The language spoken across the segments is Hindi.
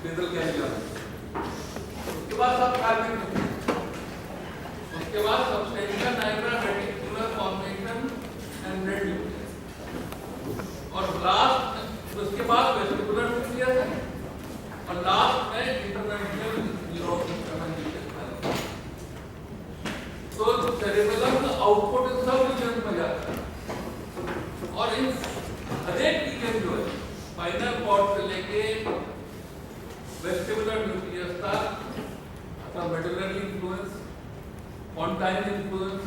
बेसल कैनिला। उसके बाद सब कार्बन, उसके बाद substantia nigra reticular formation and red nucleus, और लास्ट उसके बाद वेस्टिबुलर न्यूक्लियस है, और लास्ट में इंटरमेडियल न्यूरॉन सिस्टम। तो सेरेबेलम का आउटपुट इन सब रीजन में जाता है, और इन हरेक रीजन जो है स्पाइनल कॉर्ड से लेके वेस्टिबुलर न्यूक्लियस तक medullary influence, pontine influence,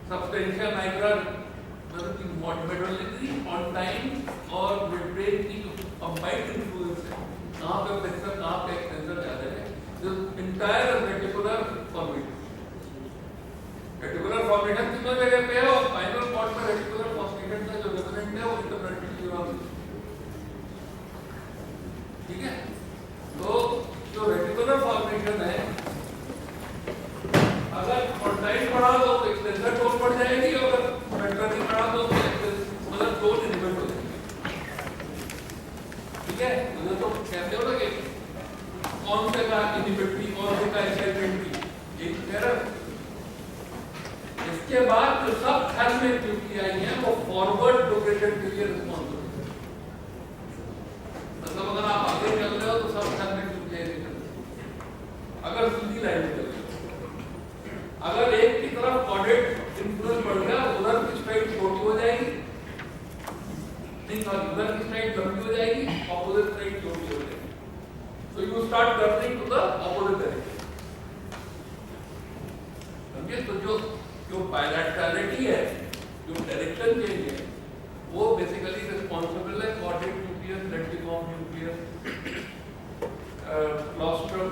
substantial nigra मतलब कि मेडुलरी, पोंटाइन और मिडब्रेन की कंबाइंड इन्फ्लुएंस है। कहाँ पे फ्लेक्सर, कहाँ पे एक्सटेंसर ज्यादा है, जो entire reticular formation. Reticular formation तीनों जगह पे है, और स्पाइनल कॉर्ड में रेटिकुलर फॉर्मेशन का जो रेजोनेंट है वो इंटरमेडियल न्यूरॉन। ठीक है, तो जो रेटिकुलर फॉर्मेशन है, अगर पोंटाइन बढ़ा दो तो एक्सटेंसर टोन बढ़ जाएगी, और अगर मेडुलरी बढ़ा दो तो मतलब टोन इनवर्ट हो जाएगी। ठीक है, मतलब तो कहते हो ना कि कौन से का इनहिबिटरी, कौन से का एक्साइटेटरी, एक एरर। इसके बाद जो सब थैलेमिक न्यूक्लियाई हैं वो फॉरवर्ड प्रोग्रेशन के लिए रिस्पॉन्सिबल है। मतलब अगर आप आगे चल रहे हो तो सब थैलेमिक न्यूक्लियाई चल रहे हो, अगर सीधी लाइन में चल रहे हो। अगर एक की तरफ कॉर्डेट इन्फ्लुएंस बढ़ गया, उधर की स्ट्राइड छोटी हो जाएगी, नहीं सॉरी, उधर की स्ट्राइड लंबी हो जाएगी, ऑपोजिट स्ट्राइड छोटी हो जाएगी। तो you start turning to the opposite direction. समझे? तो जो बायलैटरलिटी है, जो डायरेक्शन चेंज है, वो बेसिकली रिस्पॉन्सिबल है कॉर्डेट न्यूक्लियस, लेंटिफॉर्म न्यूक्लियस, क्लॉस्ट्रम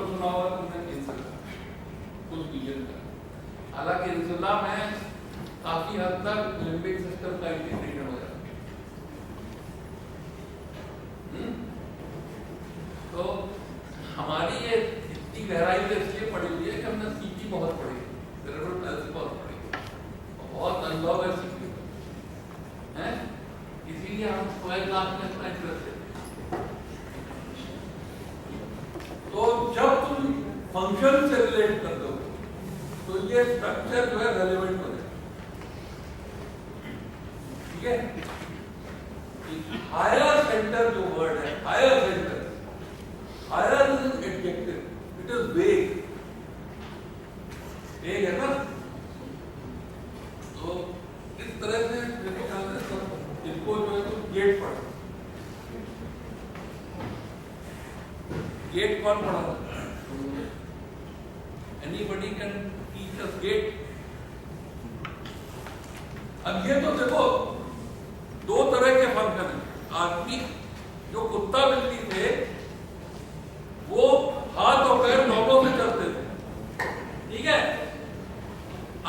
सुना होगा तुमने, इंसुला, कुछ रीजन का। हालांकि इंसुला में काफी हद तक लिम्बिक सिस्टम का इंटीग्रेशन हो जाता है। तो हमारी ये इतनी गहराई से इसलिए पड़ी हुई है कि हमने सीटी बहुत पढ़ी, सेरेब्रल पैल्सी बहुत पढ़ी, बहुत अनुभव है सीटी है, इसीलिए हम 12 क्लास में इतना इंटरेस्ट लेते हैं। तो जब तुम फंक्शन से रिलेट कर दो तो ये स्ट्रक्चर जो है रेलेवेंट हो जाए। ठीक है, हायर सेंटर जो वर्ड है, higher centre, higher is an adjective, it is vague, vague है ना। तो इस तरह से इनको जो है तो गेट पढ़ा, गेट कौन पढ़ा था? Anybody can teach us gate? अब ये तो देखो दो तरह के फंक्शन है। आदमी जो कुत्ता बिल्ली थे वो हाथ और पैर दोनों से चलते थे, ठीक है।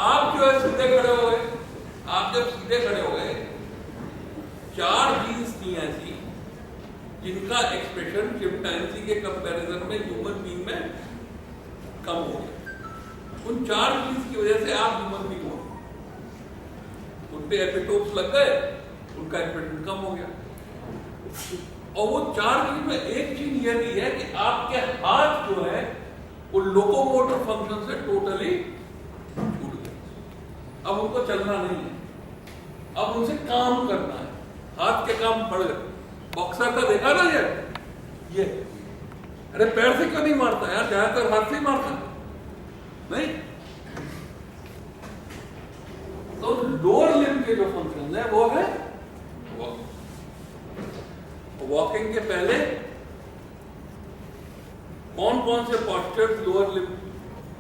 आप जो है सीधे खड़े हो गए, आप जब सीधे खड़े हो गए, 4 जीन्स थी ऐसी जिनका एक्सप्रेशन चिंपैंजी के कंपैरिजन में ह्यूमन बीइंग में कम हो गया। उन 4 जीन्स की वजह से आप ह्यूमन बीइंग हो, उन पे एपिटोप्स लग गए, उनका एक्सप्रेशन कम हो गया। और वो 4 जीन में एक जीन ये भी है कि आपके हाथ जो है वो लोकोमोटर फंक्शन से टोटली छूट गए। अब उनको चलना नहीं है, अब उनसे काम करना है, हाथ के काम बढ़ गए। बॉक्सर का देखा ना ये अरे पैर से क्यों नहीं मारता यार, ज्यादातर हाथ से ही मारता नहीं। तो लोअर लिम्ब के जो फंक्शन है वो है वॉकिंग के पहले कौन कौन से पोस्चर्स लोअर लिम्ब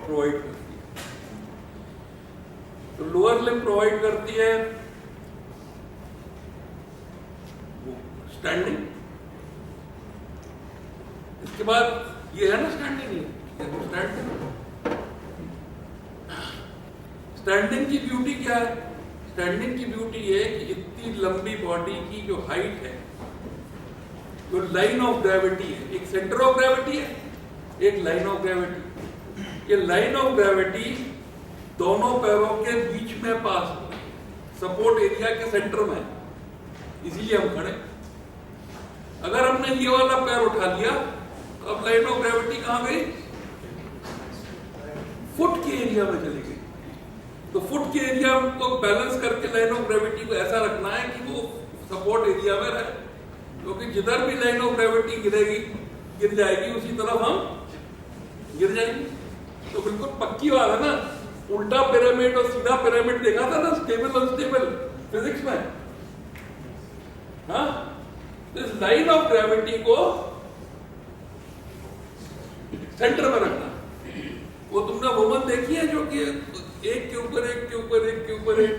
प्रोवाइड करती है? तो लोअर लिम्ब प्रोवाइड करती है स्टैंडिंग, इसके बाद ये है ना स्टैंडिंग, स्टैंडिंग की ब्यूटी क्या है? स्टैंडिंग की ब्यूटी ये कि इतनी लंबी बॉडी की जो हाइट है, जो लाइन ऑफ ग्रेविटी है, एक सेंटर ऑफ ग्रेविटी है, एक लाइन ऑफ ग्रेविटी। ये लाइन ऑफ ग्रेविटी दोनों पैरों के बीच में पास हो, सपोर्ट एरिया के सेंटर में, इसीलिए हम खड़े। अगर हम हमने ये वाला पैर उठा लिया, तो अब लाइन ऑफ ग्रेविटी कहां गई? फुट के एरिया में चली गई। तो फुट के एरिया को बैलेंस करके लाइन ऑफ ग्रेविटी को ऐसा रखना है कि वो सपोर्ट एरिया में रहे, क्योंकि जिधर भी लाइन ऑफ ग्रेविटी गिर जाएगी उसी तरफ हम गिर जाएंगे। तो बिल्कुल पक्की बात है ना। उल्टा पिरामिड और सीधा पिरामिड देखा था ना, स्टेबल अनस्टेबल फिजिक्स में। हाँ, इस लाइन ऑफ ग्रेविटी को सेंटर में रखना। वो तुमने वुमन देखी है जो कि एक के ऊपर एक के ऊपर एक के ऊपर एक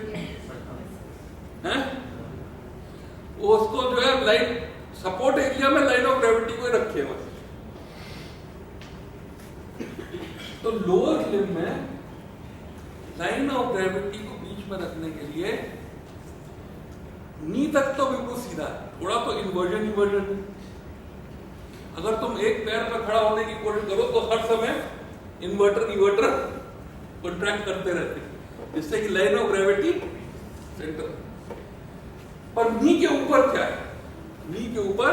है, वो उसको जो है लाइन सपोर्ट एरिया में लाइन ऑफ ग्रेविटी को रखे हुए। तो लोअर लिम्ब में लाइन ऑफ ग्रेविटी को बीच में रखने के लिए नी तक तो बिल्कुल सीधा है, थोड़ा तो इन्वर्जन है। अगर तुम एक पैर पर खड़ा होने की कोशिश करो तो हर समय इन्वर्टर कॉन्ट्रैक्ट करते रहते हैं, जिससे कि लाइन ऑफ ग्रेविटी सेंटर। पर नी के ऊपर क्या है? नी के ऊपर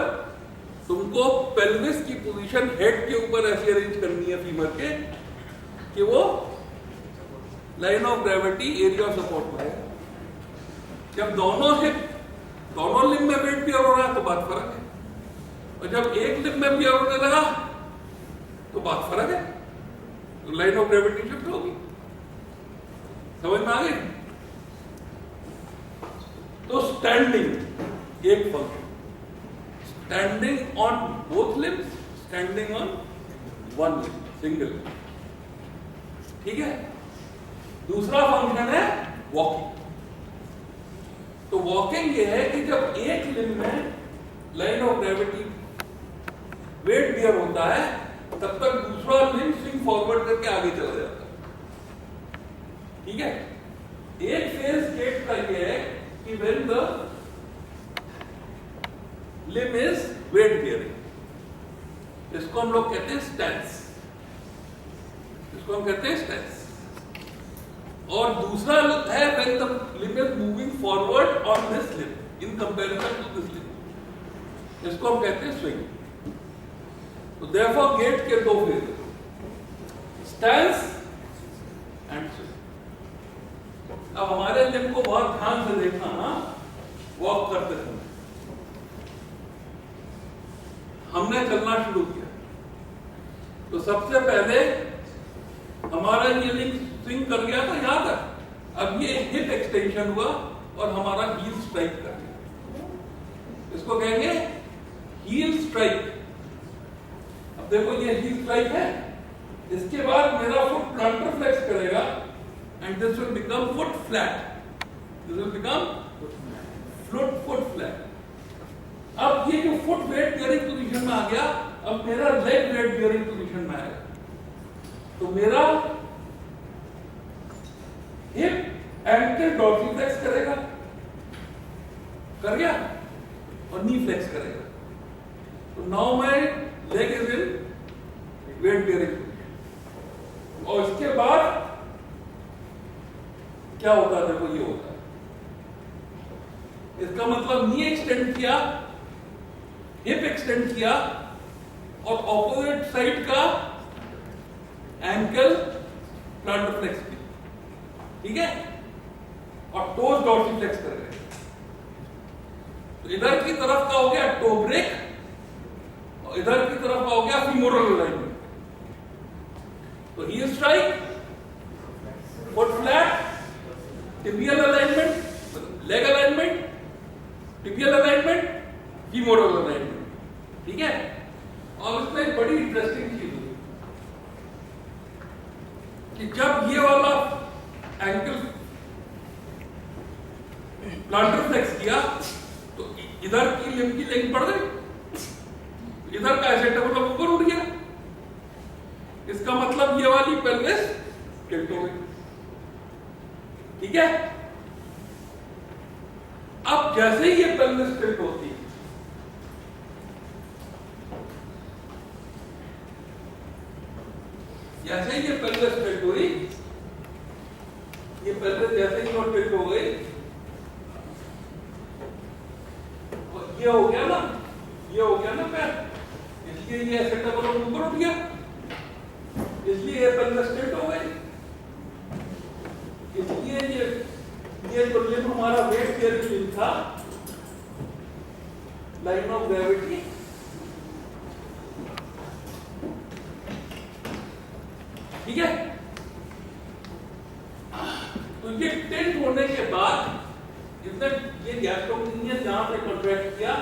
तुमको पेल्विस की पोजीशन हेड के ऊपर ऐसी अरेंज करनी है फीमर के कि वो line of gravity area of support में है। जब दोनों लिम्ब में वेट बियर हो रहा है तो बात फर्क है, और जब एक लिम्ब में बियर होने लगा तो बात फर्क है, तो लाइन ऑफ ग्रेविटी शिफ्ट होगी। समझ में आ गई? तो स्टैंडिंग एक function, standing on both limbs, standing on one limb, single. ठीक है। दूसरा फंक्शन है वॉकिंग। तो वॉकिंग ये है कि जब एक लिम्ब में line of gravity weight bear होता है तब तक दूसरा लिम्ब स्विंग फॉरवर्ड करके आगे चला जाता है। ठीक है। एक फेज स्टेट का ये है कि when the limb is weight bearing, इसको हम लोग कहते हैं स्टैंस, इसको हम कहते हैं स्टैंस। और दूसरा है when the limb is moving forward on this limb in comparison to this limb, इसको हम कहते हैं स्विंग। तो देयरफॉर गेट के दो फेज, स्टैंस एंड स्विंग। अब हमारे लिम्ब को बहुत ध्यान से देखना, वॉक करते समय हमने चलना शुरू किया तो सबसे पहले हमारा ये लिंक स्विंग कर गया था यहां तक। अब ये हिप एक्सटेंशन हुआ और हमारा हील स्ट्राइक कर गया, इसको कहेंगे हील स्ट्राइक। अब देखो ये हील स्ट्राइक है, इसके बाद मेरा फुट प्लांटर फ्लेक्स करेगा and this will become foot flat. This will become foot flat. अब ये जो फुट वेट बियरिंग पोजीशन में आ गया, अब मेरा लेग वेट बियरिंग पोजीशन में आएगा। तो मेरा हिप एंकल डॉर्सिफ्लेक्स करेगा, कर गया, और नी फ्लेक्स करेगा। तो now my leg is in weight bearing position. और इसके बाद क्या होता है? देखो ये होता है, इसका मतलब नी एक्सटेंड किया, हिप एक्सटेंड किया, और ऑपोजिट साइड का एंकल प्लांटर फ्लेक्स किया। ठीक है। और टोज डॉर्सिफ्लेक्स कर रहे हैं। तो इधर की तरफ का हो गया टो ब्रेक, और इधर की तरफ का हो गया फीमोरल अलाइनमेंट। तो heal strike, foot flat, tibial alignment, leg alignment, tibial alignment, femoral alignment. ठीक है। और उसमें एक बड़ी इंटरेस्टिंग चीज हुई कि जब ये वाला एंकल प्लांटर फ्लेक्स किया तो इधर की लिम्ब की लेंथ बढ़ गई, इधर का एसेटेबुलम ऊपर उठ गया। इसका मतलब ये वाली पेल्विस टिल्ट हो गई। ठीक है। अब जैसे ही ये पेल्विस टिल्ट होती है, जैसे ही ये पेल्विस टिल्ट हुई, ये पेल्विस जैसे ही टिल्ट हो गई, और ये हो गया ना ये हो गया ना पैर, इसलिए ये ऐसे डबल ऊपर उठ गया, इसलिए ये पेल्विस स्ट्रेट हो गई। इसलिए ये जो लिम्ब हमारा वेट बेयरिंग लिम्ब था, लाइन ऑफ ग्रेविटी, ठीक है। तो ये टिल्ट होने के बाद इसने ये गैस्ट्रोक्रेनियस जहां से कॉन्ट्रैक्ट किया,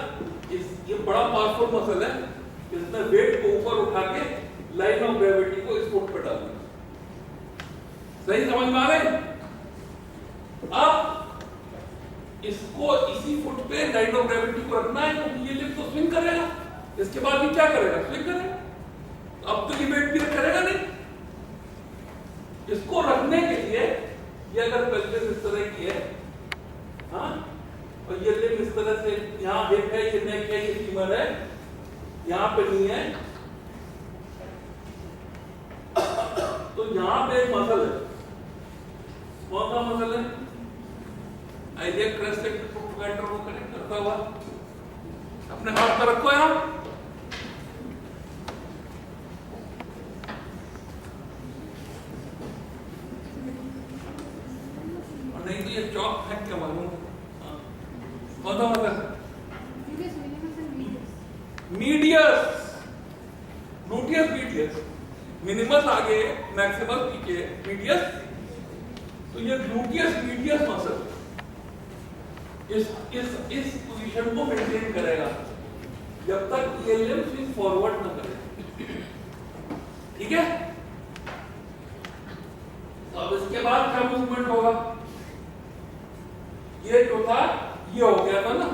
ये बड़ा पावरफुल मसल है, इसने वेट को ऊपर उठा के लाइन ऑफ ग्रेविटी को इस फुट पे डाल दिया। सही समझ में आ रहा है? अब इसको इसी फुट पे लाइन ऑफ ग्रेविटी को रखना है, तो ये लिफ्ट तो स्विंग करेगा, इसके बाद ये क्या करेगा? स्विंग करेगा। अब तो ये वेट भी करेगा नहीं। इसको रखने के लिए ये अगर पेल्विस इस तरह की है, हाँ, और ये लिम्ब इस तरह से, यहाँ हिप है, ये नेक है, ये फीमर है, यहाँ पे नहीं है, तो यहाँ पे एक मसल है। कौन सा मसल है? आइलियक क्रेस्टेड प्रोपेगेटर को कनेक्ट करता हुआ। अपने हाथ पर रखो यहाँ, और नहीं तो ये चौक फेंक के मालूम। कौन सा muscle? Medius, gluteus medius. Minimus आगे, मैक्सिमस पीछे, मीडियस। तो ये ग्लूटियस मीडियस मसल इस पोजीशन को मेंटेन करेगा जब तक ये लिम्ब स्विंग फॉरवर्ड ना करे, ठीक है। तो अब इसके बाद क्या मूवमेंट होगा? ये जो था ये हो गया था ना,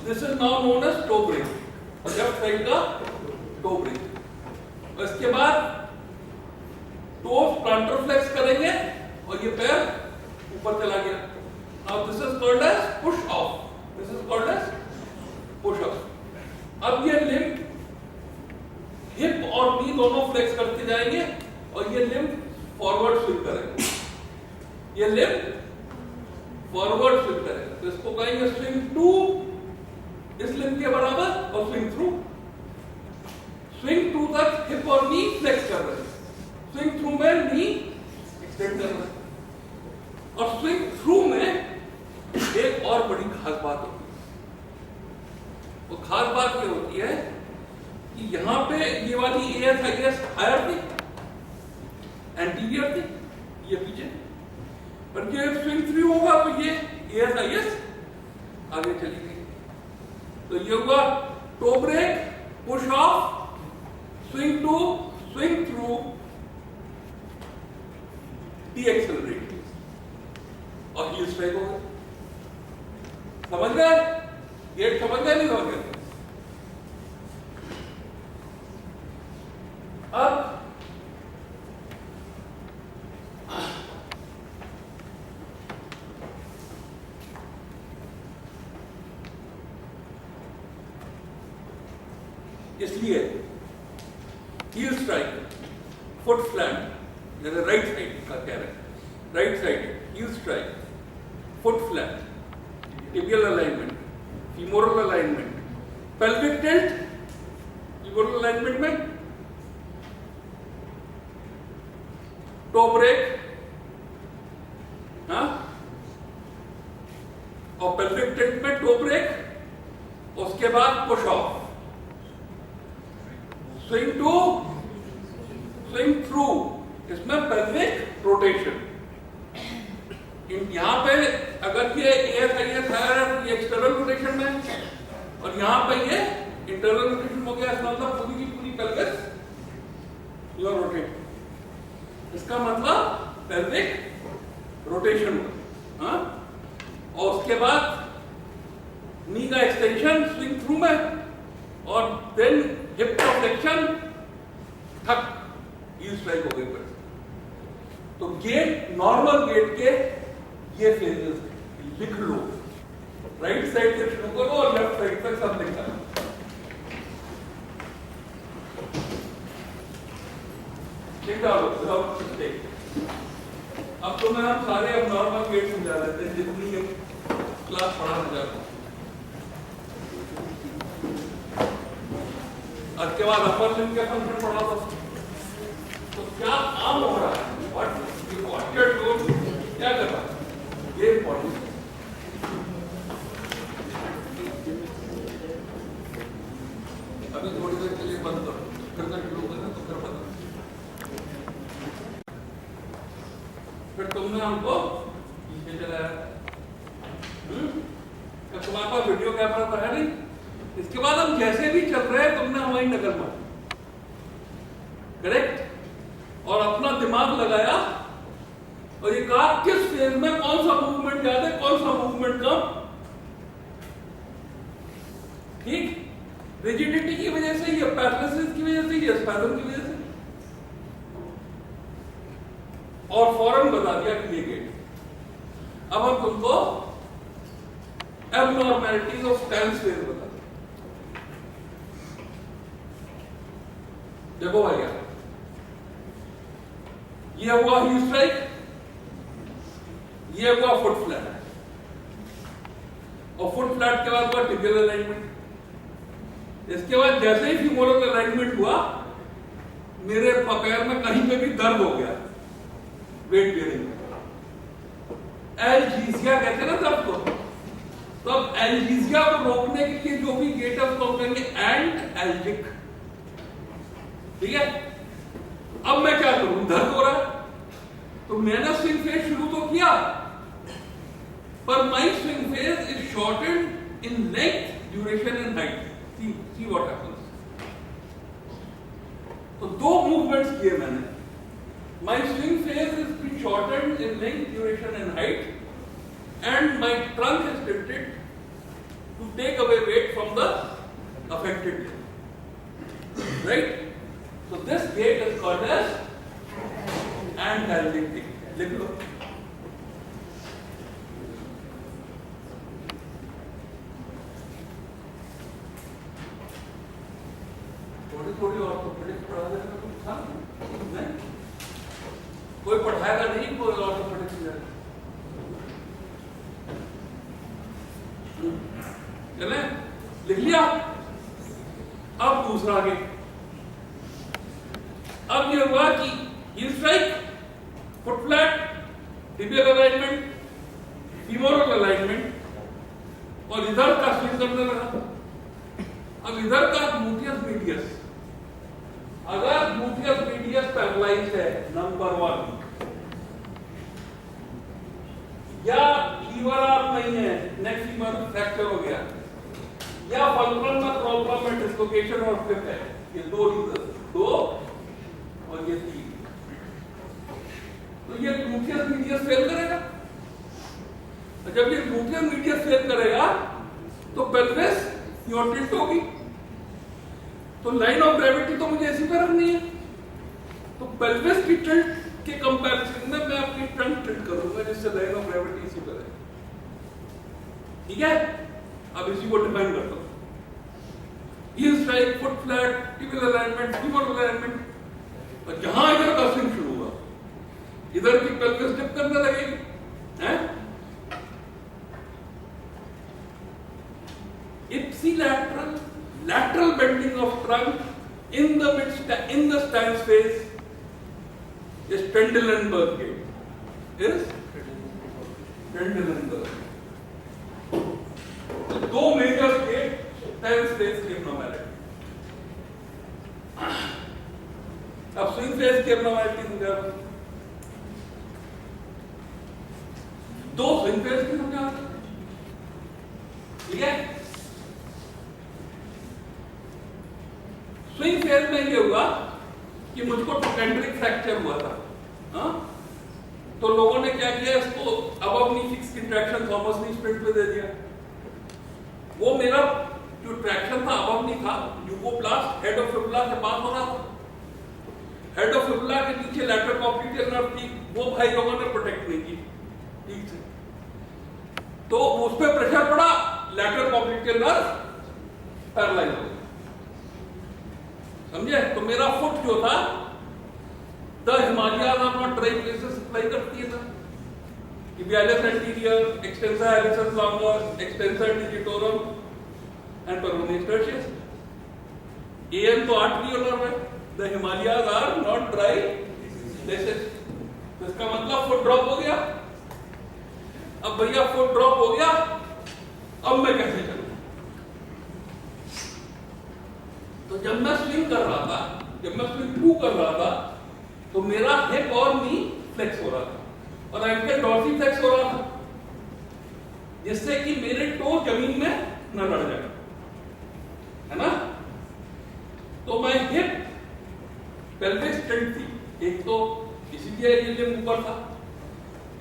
this is now known as toe break, left side का टो ब्रेक। इसके बाद टोस प्लांटर फ्लेक्स करेंगे और ये पैर ऊपर चला गया। Now this is called as push off. This is called as push off. अब ये लिम्ब हिप और नी दोनों फ्लेक्स करते जाएंगे और ये लिम्ब फॉरवर्ड स्विंग करेगा। ये लिम्ब फॉरवर्ड स्विंग करेगा, तो इसको कहेंगे स्विंग टू, इस लिम्ब के बराबर, और स्विंग थ्रू। स्विंग टू तक हिप और नी फ्लेक्स कर रहे हैं, स्विंग थ्रू में नी एक्सटेंड कर रहे हैं, और स्विंग थ्रू में एक और बड़ी खास बात होती है। वो खास बात ये होती है कि यहां पे ये वाली ASIS हायर थी, एंटीरियर थी, ये पीछे, पर ये स्विंग थ्रू होगा तो ये ASIS आगे चली गई। तो ये हुआ toe break, push off, swing to, swing through, decelerate और हील स्ट्राइक हो गया। समझ गए? गेट समझ गए? नहीं समझ गए? अब इसलिए हील स्ट्राइक, फुट फ्लैंट, जैसे राइट साइड का कह रहे हैं, right side heel strike, foot flat, tibial alignment, femoral alignment, pelvic tilt, femoral alignment में toe break, हाँ, और pelvic tilt में toe break, उसके बाद push off, swing to, swing through, इसमें pelvic rotation। यहाँ पे अगर ये ASIS है, ये एक्सटर्नल रोटेशन में, और यहाँ पे ये इंटरनल रोटेशन हो गया, इसका मतलब पूरी की पूरी पेल्विस योर रोटेट। इसका मतलब पेल्विक रोटेशन, हाँ, और उसके बाद नी का एक्सटेंशन स्विंग थ्रू में, और देन हिप का फ्लेक्शन, थक, हील स्ट्राइक हो गई। तो गेट, नॉर्मल गेट के ये फेजेस लिख लो, राइट साइड से शुरू करो और लेफ्ट साइड तक सब लिखा। लिख डालो विदाउट मिस्टेक। अब तो मैं हम सारे अब नॉर्मल गेट समझा देते हैं जितनी क्लास पढ़ाने जा रहा हूं। बाद अपर लिम्ब के फंक्शन पढ़ा था। तो क्या आम हो रहा है, व्हाट यू वांटेड टू क्या कर रहा है, ये इंपॉर्टेंट। अभी थोड़ी देर के लिए बंद करो, फिर तक शुरू करना तो फिर बंद। फिर तुमने हमको पीछे चलाया, तुम्हारे पास वीडियो कैमरा तो है नहीं। इसके बाद हम जैसे भी चल रहे हैं तुमने हमारी नकल मारी, करेक्ट, और अपना दिमाग लगाया और ये कहा किस फेज में कौन सा मूवमेंट ज्यादा है, कौन सा मूवमेंट कम। ठीक, रिजिडिटी की वजह से, ये पैरालिसिस की वजह से, ये स्पैजम की वजह से, और फौरन बता दिया कि ये गेट। अब हम तुमको एबनॉर्मैलिटीज ऑफ स्टैंस फेज बता दें। देखो भैया, ये हुआ ही स्ट्राइक, ये हुआ फुट फ्लैट, और फुट फ्लैट के बाद हुआ टिबियल अलाइनमेंट। इसके बाद जैसे ही फीमोरल अलाइनमेंट हुआ, मेरे पैर में कहीं पे भी दर्द हो गया, वेट बेयरिंग, एल्जीसिया कहते हैं ना दर्द को। तो अब एल्जीसिया को रोकने के लिए जो भी गेट है उसको कहेंगे एंट एल्जिक, ठीक है। अब मैं क्या करूं, दर्द हो रहा है तो मैंने स्विंग फेज शुरू तो किया, पर my swing phase is shorted in length, duration and height. See what happens. तो दो मूवमेंट्स किए मैंने, my swing phase is been shorted in length, duration and height, and my trunk is tilted to take away weight from the affected limb, right? So this gait is called as antalgic gait. लिख लो। थोड़ी और तो पढ़ा देगा कुछ था नहीं, कोई पढ़ाएगा नहीं, कोई और तो पढ़ेगा। चले, लिख लिया। अब दूसरा गेट, अब ये हुआ कि heal strike, foot flat, tibial alignment, femoral alignment, और इधर का स्विंग करने लगा। अब इधर का ग्लूटियस मीडियस, अगर ग्लूटियस मीडियस पैरालाइज है नंबर 1, या लीवर आर्म नहीं है, नेक फीमर फ्रैक्चर हो गया, या फल्क्रम में प्रॉब्लम में डिस्लोकेशन और फ्लिप है, ये दो रीजन, दो और ये 3, तो ये ग्लूटियस मीडियस फेल करेगा। जब ये ग्लूटियस मीडियस फेल करेगा तो पेल्विस योर टिल्ट होगी, तो लाइन ऑफ ग्रेविटी तो मुझे इसी पे रखनी है। तो पेल्विस की टिल्ट के कंपैरिजन में मैं अपनी ट्रंक टिल्ट करूंगा, जिससे लाइन ऑफ ग्रेविटी इसी पर है, ठीक है। अब इसी को डिफाइन करता हूं, heal strike, foot flat, tibial alignment, femoral alignment, और जहां इधर का स्विंग शुरू हुआ, इधर की पेल्विस डिप करने लगेगी, हैं? Ipsilateral, lateral bending of trunk in the stance phase is Trendelenburg gait. Is Trendelenburg. So दो मेजर गेट stance phase की abnormality. अब swing phase की abnormality समझा, दो swing phase की समझा, ठीक है। स्विंग फेज में ये हुआ कि मुझको ट्रोकेंड्रिक फ्रैक्चर हुआ था, हाँ? तो लोगों ने क्या किया, इसको अबव नी फिक्स इंट्रैक्शन थॉमस नी स्प्लिट पे दे दिया। वो मेरा जो ट्रैक्शन था अबव नी था, यूगोप्लास्ट हेड ऑफ फिबुला से पास हो रहा था। हेड ऑफ फिबुला के नीचे लैटरल पॉप्लिटेयर नर्व थी, वो भाई लोगों ने प्रोटेक्ट नहीं की ठीक से, तो उस पर प्रेशर पड़ा, लैटरल पॉप्लिटेयर नर्व पैरालाइज हो गया, समझे। तो मेरा फुट जो था, the Himalayas are not dry places supply करती है ना, tibialis anterior, extensor hallucis longus, extensor digitorum and peroneus tertius, AN तो 8 रियोलर है, the Himalayas are not dry places. तो इसका मतलब फुट ड्रॉप हो गया। अब भैया फुट ड्रॉप हो गया, अब मैं कैसे चलूं? तो जब मैं स्विंग कर रहा था, जब मैं स्विंग 2 कर रहा था, तो मेरा हिप और नी फ्लेक्स हो रहा था और एंकल डॉर्सी फ्लेक्स हो रहा था, जिससे कि मेरे टो जमीन में न लड़ जाए, है ना। तो मैं हिप पेल्विक स्ट्रेंथ थी, एक तो इसीलिए ये लिम्ब ऊपर था,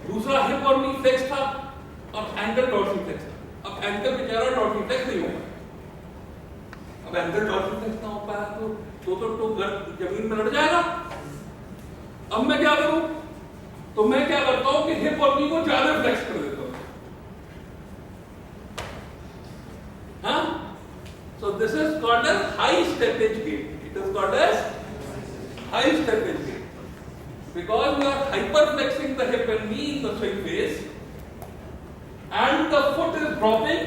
दूसरा हिप और नी फ्लेक्स था और एंकल डॉर्सी फ्लेक्स था। अब एंकल बेचारा डॉर्सी फ्लेक्स नहीं होगा, अब एंकल डॉर्सी फ्लेक्स ना हो पाया तो घर जमीन में लड़ जाएगा। अब मैं क्या करूं? तो मैं क्या करता हूं कि हिप और नी को ज्यादा फ्लेक्स कर देता हूं। हाँ, so this is called as high steppage gait. It is called as high steppage gait because you are hyperflexing the hip and knee in the swing phase, and the foot is dropping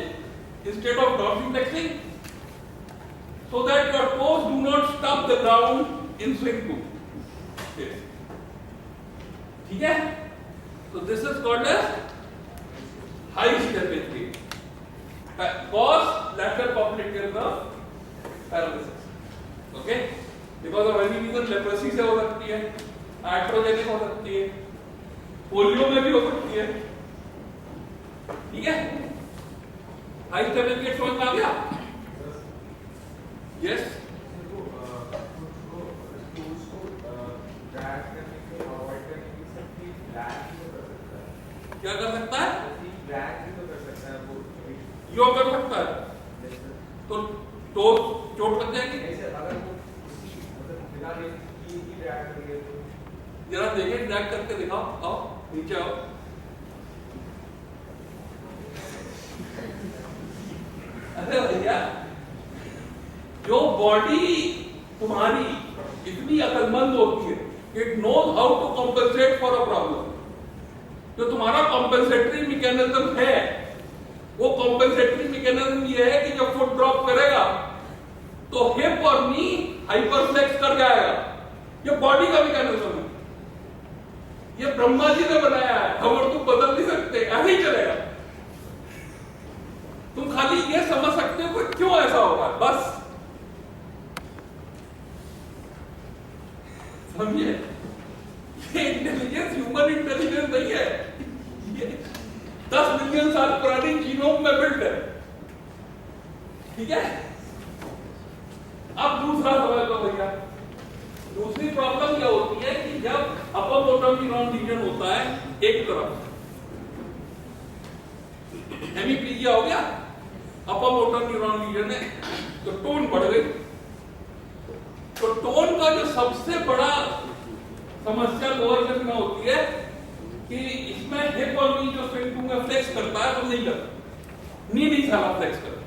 instead of dorsiflexing, so that your toes do not stop the ground in swing 2. ठीक है? So this is called as high steppage gait. Cause lateral popliteal nerve paralysis. Okay? Because of any reason leprosy से हो सकती है, आर्ट्रोजेनिक हो सकती है, पोलियो में भी हो सकती है। ठीक है? हाई स्टेपेज गेट समझ में आ गया? यस। क्या कर सकता है? यो कर सकता है, तो चोट लग जाएगी। जरा देखिए, ड्रैग करके दिखाओ, आओ नीचे आओ। अरे भैया, जो बॉडी तुम्हारी इतनी अकलमंद होती है, it knows how to compensate for a problem. जो तुम्हारा कॉम्पेंसेटरी मैकेनिज्म है, वो कॉम्पेंसेटरी मैकेनिज्म ये है कि जब फुट ड्रॉप करेगा तो हिप और नी हाइपरफ्लेक्स कर जाएगा। ये बॉडी का मैकेनिज्म है, ये ब्रह्मा जी ने बनाया है, हम और तुम बदल नहीं सकते, ऐसे ही चलेगा। तुम खाली ये समझ सकते हो कि क्यों ऐसा होगा, बस समझिए। ये इंटेलिजेंस ह्यूमन इंटेलिजेंस नहीं है, ये 10 मिलियन साल पुरानी जीनोम में बिल्ड है। ठीक है? अब दूसरा सवाल तो भैया, दूसरी प्रॉब्लम क्या होती है कि जब अपर मोटर न्यूरॉन रीजन होता है एक तरफ, हेमीप्लीजिया हो गया, अपर मोटर न्यूरॉन रीजन है, तो टोन बढ़ गई। तो टोन का जो सबसे बड़ा समस्या लोअर लिम्ब में होती है कि इसमें हिप और नी जो स्विंग 2 में फ्लेक्स करता है, तो नहीं करता, नी नहीं सारा फ्लेक्स करता।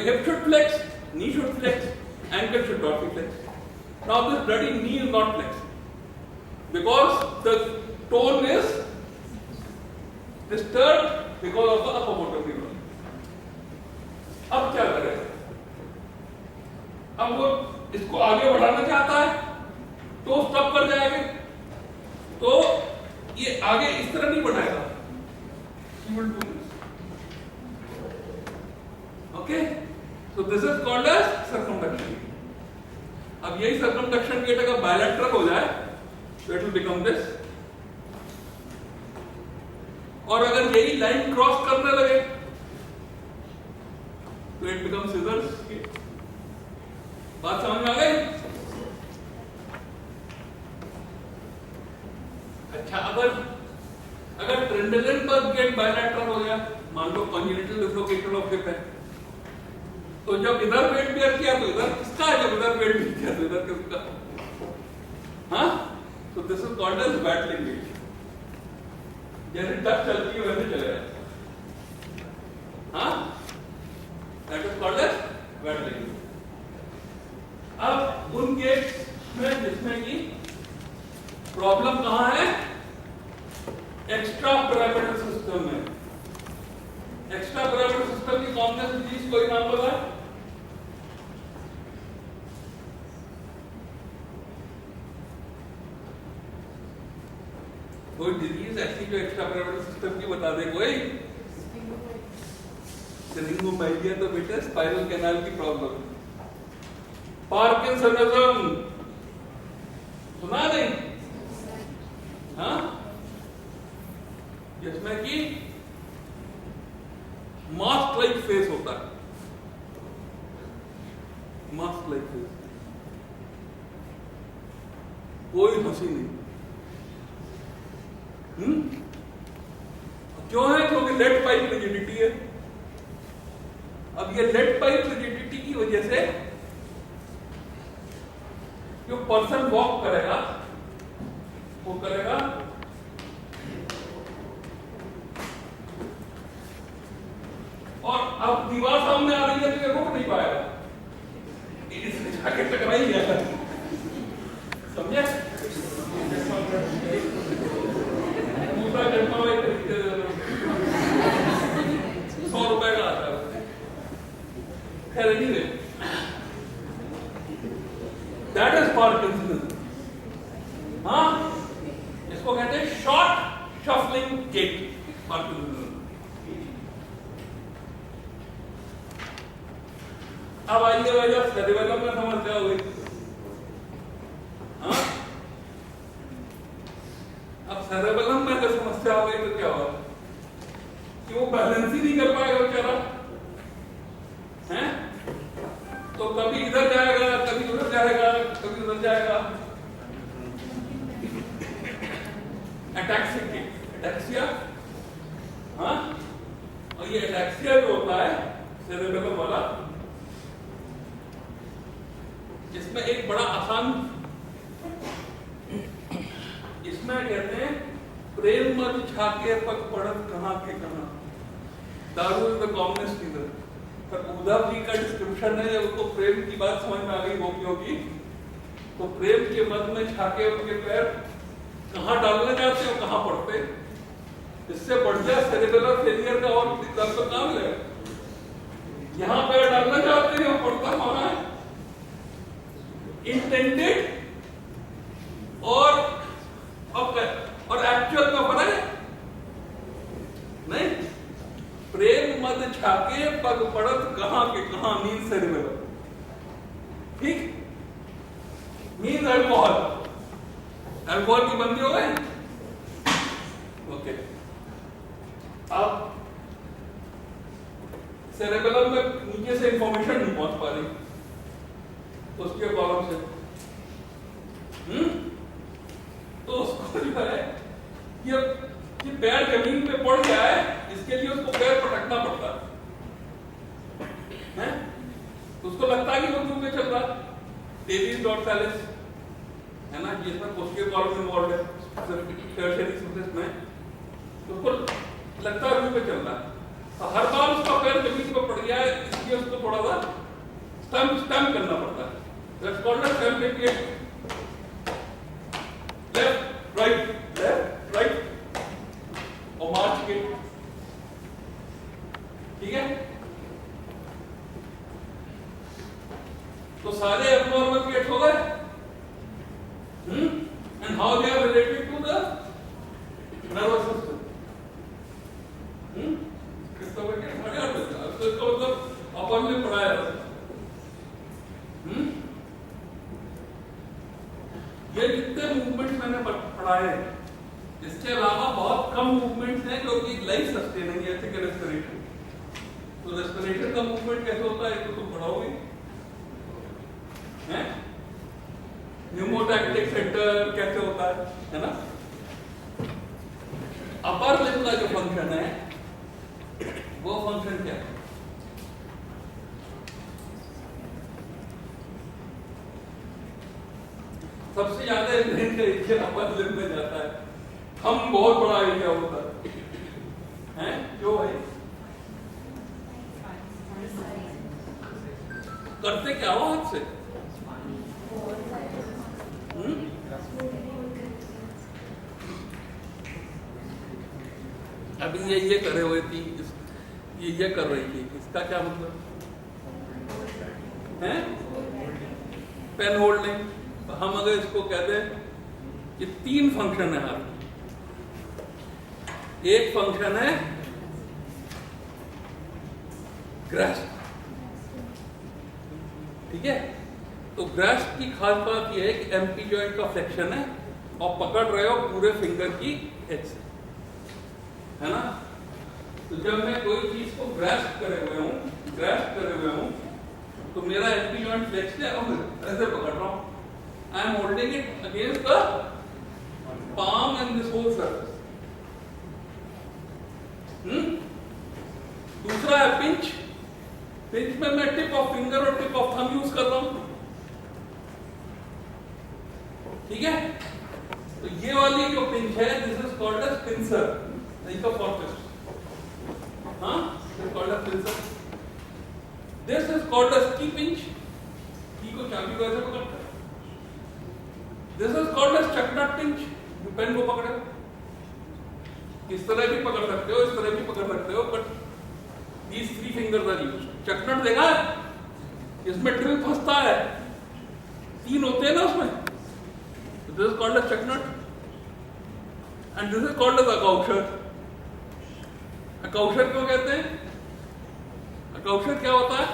Hip should flex, knee should flex, ankle should not be flexed. Now this bloody knee is not flexed because the tone is disturbed because of the upper motor neuron. अब क्या करें? अब वो इसको आगे बढ़ाना चाहता है तो स्टॉप कर जाएगा, तो ये आगे इस तरह नहीं बढ़ाएगा। Okay? So this is called as circumduction. अब यही circumduction gait अगर bilateral हो जाए तो it will become this, और अगर यही लाइन क्रॉस करने लगे तो it becomes scissors gait. बात समझ में आ गई? अच्छा, अगर ट्रेंडलेनबर्ग गेट बायलैटरल हो गया, मान लो कॉन्जेनिटल डिसलोकेशन ऑफ हिप है, तो जब इधर वेट बेयर किया तो इधर किसका है, जब इधर वेट बेयर किया तो इधर किसका? हाँ, तो this is called as battling gait. जैसे डक चलती है वैसे चलेगा। हाँ, that is called as battling gait. अब उन गेट्स में जिसमें की प्रॉब्लम कहां है? एक्स्ट्रा पिरामिडल सिस्टम में। एक्स्ट्रा पिरामिडल सिस्टम की कॉम्प्लेक्स डिजीज कोई नाम पता है? कोई डिजीज ऐसी जो एक्स्ट्रा पिरामिडल सिस्टम की बता दे कोई? रिंगोमाइलिया तो बेटा स्पाइनल कैनाल की प्रॉब्लम। पार्किंसनिज्म सुना नहीं? हाँ, जिसमें कि मास्क लाइक फेस होता है, मास्क लाइक फेस, कोई हंसी नहीं। क्यों है? क्योंकि लेड पाइप रिजिडिटी है। अब ये लेड पाइप रिजिडिटी की वजह से जो पर्सन वॉक करेगा वो करेगा और अब दीवार सामने आ रही है तो ये रुक नहीं पाएगा, इसने जाके टकराई गया। समझे? दूसरा चश्मा में 100 रुपए का आता है। खैर anyway, that is Parkinsonism। हाँ, इसको कहते हैं शॉर्ट शफलिंग गेट, पार्किंसनिज्म। अब आइए भैया सेरेबेलम में समस्या हुई। हाँ, अब सेरेबेलम में अगर समस्या हो गई तो क्या होगा कि वो बैलेंस ही नहीं कर पाएगा बेचारा, हैं? तो कभी इधर जाएगा, कभी उधर जाएगा, कभी उधर जाएगा। एटैक्सिया, हाँ, और ये एटैक्सिया जो होता है सेरेबेलम वाला, इसमें एक बड़ा आसान, इसमें कहते हैं प्रेम मत छाके पग पड़त कहां के कहां, दारू इज द कॉमनेस्ट रीजन। पर उद्धव जी का डिस्क्रिप्शन है, जब उसको प्रेम की बात समझ में आ गई गोपियों की, तो प्रेम के मद में छाके उनके पैर कहां डालने जाते हो, कहां पड़ते। इससे बढ़िया सेरेबेलर फेलियर का और एग्जाम्पल ना मिलेगा। यहां पैर डालना चाहते हैं और पड़ता माना है, इंटेंडेड और एक्चुअल का फर्क है नहीं। प्रेम मद छाके पग पड़त कहां के कहां मीन सेरेबेलम, ठीक, मीन अल्कोहल, अल्कोहल की बंदी हो गई। ओके, अब सेरेबेलम में नीचे से इंफॉर्मेशन नहीं पहुंच पा रही उसके प्रॉब्लम से, तो उसको जो है कि पैर जमीन पे पड़ जाए, इसके लिए उसको पैर पटकना पड़ता है। उसको लगता है कि वो क्यों चल रहा, डेविस डॉर्सालिस है ना, जिसमें पोस्टीरियर कॉलम इन्वॉल्व है टर्शियरी सिस्टम में, तो उसको लगता है क्यों पे चल रहा है। तो हर बार उसका पैर जमीन पे पड़ गया है, इसलिए उसको थोड़ा सा स्टम्प करना पड़ता है। That's called a stamping. Left, right, और मार्च के, ठीक है। तो सारे abnormal gates हो गए, and how they are related to the nervous system. इसका मतलब अपन ने पढ़ाया था। ये जितने मूवमेंट्स मैंने पढ़ाए हैं, इसके अलावा बहुत कम मूवमेंट्स हैं जो कि लाइफ सस्टेनिंग है, जैसे कि रेस्पिरेशन। तो रेस्पिरेशन का मूवमेंट कैसे होता है तो तुम पढ़ाओगे, हैं? न्यूमोटैक्टिक सेंटर कैसे होता है ना। अपर लिम्ब का जो फंक्शन है वो फंक्शन क्या है? सबसे ज्यादा ब्रेन का एरिया अपर लिम्ब में जाता है, हम बहुत बड़ा एरिया होता है, क्यों भाई? करते क्या हो हाथ से? अभी ये कर रहे हुए थी, ये कर रही थी, इसका क्या मतलब है? Pen holding. हम अगर इसको कहते हैं कि 3 फंक्शन है हाथ, एक फंक्शन है ग्रास्प, ठीक है। तो ग्रास्प की खास बात यह है कि एमपी जॉइंट का फ्लेक्शन है और पकड़ रहे हो पूरे फिंगर की एज से, है ना। तो जब मैं कोई चीज को ग्रास्प करे हुए हूं तो मेरा एमपी जॉइंट फ्लेक्स है और ऐसे पकड़ रहा हूं। I am holding it against the palm and this whole surface. दूसरा है पिंच। पिंच में मैं टिप ऑफ फिंगर और टिप ऑफ थंब यूज कर रहा हूं, ठीक है। तो ये वाली जो पिंच है this is called as pincer, इसका फॉर्फिस्ट, हाँ, this is called as pincer. This is called as key pinch, key को चाबी को ऐसे पकड़ता है। This is called as chuck nut pinch, जो पेन को पकड़े, इस तरह भी पकड़ सकते हो, इस तरह भी पकड़ सकते हो, but these three fingers are used. चकनट देखा है, इसमें ड्रिल फंसता है, 3 होते हैं ना उसमें, so this is called as चकनट and this is called as अकाउशर। अकाउशर क्यों कहते हैं? अकाउशर क्या होता है?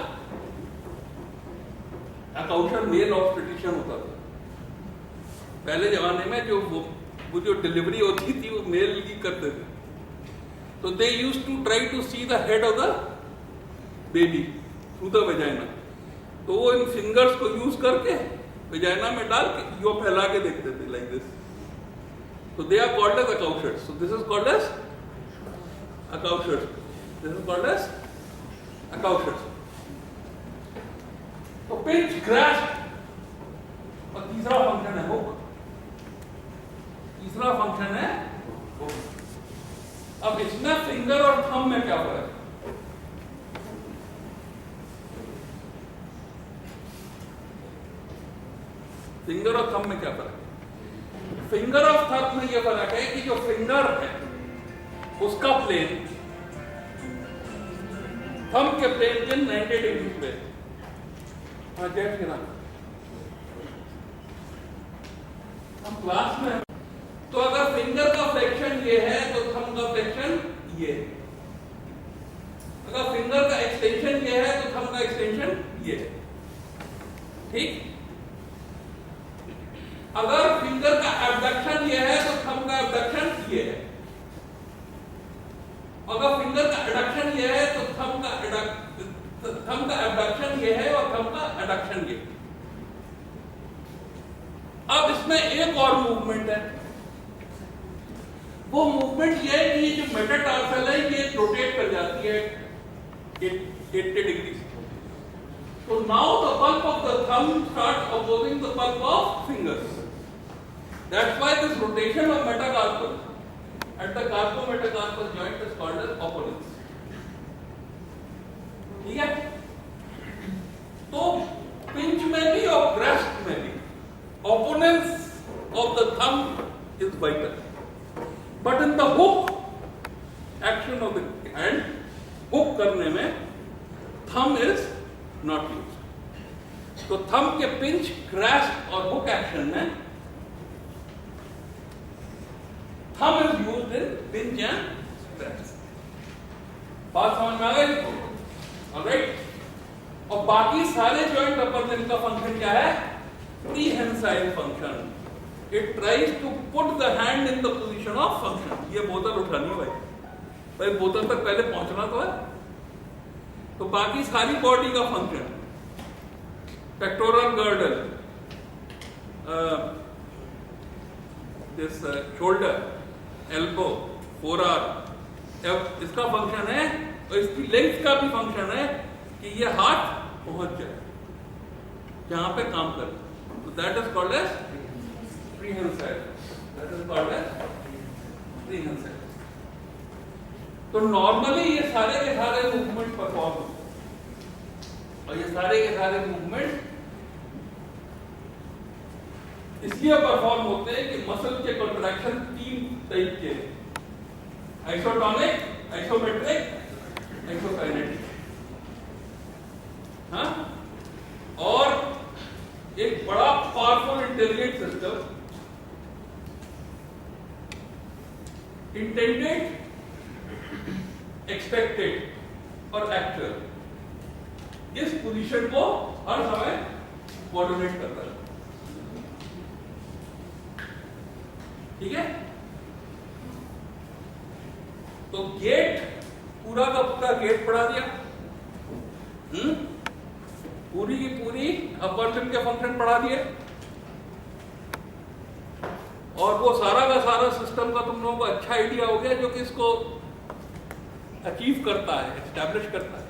अकाउशर मेल ऑब्स्टेट्रिशियन होता था पहले जमाने में। जो वो जो डिलीवरी होती थी वो मेल की करते थे, तो they used to try to see the head of the baby through the vagina. तो वो इन फिंगर्स को यूज करके वेजाइना में डाल के यो फैला के देखते थे लाइक दिस। तो दे आर कॉल्ड एज अकाउशर्स। So this is called as अकाउशर्स, दिस इज कॉल्ड एज अकाउशर्स। तो पिंच, ग्रास्प और तीसरा फंक्शन है हुक। तीसरा फंक्शन है हुक। अब इसमें फिंगर और थंब में क्या फर्क है? फिंगर और थंब में क्या फर्क है? फिंगर और थंब में यह फर्क है कि जो फिंगर है उसका प्लेन थंब के प्लेन के 90 डिग्री पे। हाँ जैट के नाम हम क्लास में। तो अगर फिंगर का फ्लेक्शन ये है तो थंब का फ्लेक्शन ये, अगर फिंगर का एक्सटेंशन ये है तो थंब का एक्सटेंशन ये, ठीक। अगर फिंगर का एब्डक्शन ये है तो थंब का एब्डक्शन ये है, अगर फिंगर का एडक्शन ये है तो थंब का एब्डक्शन ये है और थंब का एडक्शन ये। अब इसमें एक और मूवमेंट है, वो मूवमेंट ये है कि ये जो मेटाटार्सल है ये रोटेट कर जाती है 80 degree. So now the pulp of the thumb starts opposing the pulp of fingers. That's why this rotation of metacarpal at the carpometacarpal joint is called as opponents. ठीक है। तो पिंच में भी और ग्रास्प में भी opponents of the thumb is vital, but in the hook action of the hand, hook करने में thumb is not used। तो thumb के pinch, grasp और hook action में thumb is used in pinch and grasp। बात समझ में आ गई? ऑलराइट। और बाकी सारे जॉइंट अपर का फंक्शन क्या है? Prehensile function. It tries to put the hand in the position of function। ये बोतल उठानी है भाई बोतल तक पहले पहुंचना तो है। तो बाकी सारी बॉडी का function, pectoral girdle, this shoulder, elbow, forearm, इसका फंक्शन है और इसकी लेंथ का भी फंक्शन है कि ये हाथ पहुंच जाए जहां पे काम करे। तो that is called as prehensile, that is called as prehensile. तो नॉर्मली ये सारे के सारे मूवमेंट परफॉर्म और ये सारे के सारे मूवमेंट इसलिए परफॉर्म होते हैं कि मसल के कॉन्ट्रैक्शन 3 टाइप के, आइसोटोनिक, आइसोमेट्रिक, आइसोकाइनेटिक। हाँ, और एक बड़ा powerful intelligent system intended expected और एक्चुअल, इस पोजीशन को हर समय कोऑर्डिनेट करता है। ठीक है, तो गेट पूरा का पूरा गेट पढ़ा दिया, पूरी की पूरी अपवर्जन के फंक्शन पढ़ा दिए, और वो सारा का सारा सिस्टम का तुम लोगों को अच्छा आइडिया हो गया जो कि इसको अचीव करता है, एस्टैब्लिश करता है।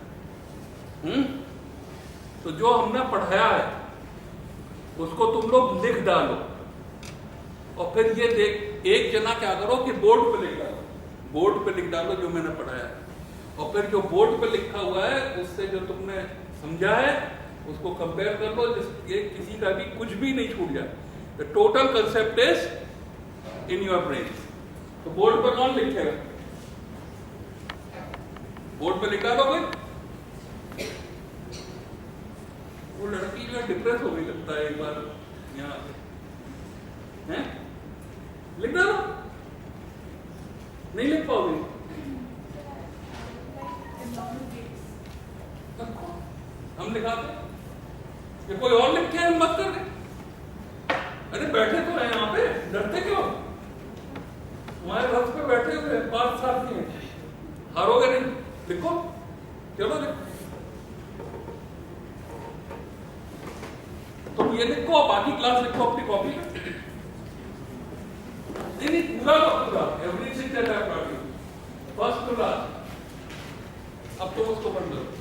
तो जो हमने पढ़ाया है उसको तुम लोग लिख डालो, और फिर ये देख, एक जना क्या करो कि बोर्ड पे लिख डालो, बोर्ड पे लिख डालो जो मैंने पढ़ाया है, और फिर जो बोर्ड पे लिखा हुआ है उससे जो तुमने समझा है उसको कंपेयर कर लो, जिसके किसी का भी कुछ भी नहीं छूट जाए। The total concept is in your brain. तो बोर्ड पर कौन लिखेगा? बोर्ड पे लिख डालोगे? वो लड़की जो डिप्रेस हो गई लगता है एक बार यहाँ है, लिख डालो। नहीं लिख पाओगे? हम लिखाते, ये कोई और लिख के हम मत कर दे। अरे बैठे तो हैं यहाँ पे, डरते क्यों? हमारे रथ पे बैठे हुए 5 साथी हैं, हारोगे नहीं। लिखो, चलो लिखो। तुम ये लिखो, बाकी क्लास लिखो अपनी कॉपी में। नहीं, पूरा का पूरा, everything that I taught you, first to last. अब तुम उसको बंद करो।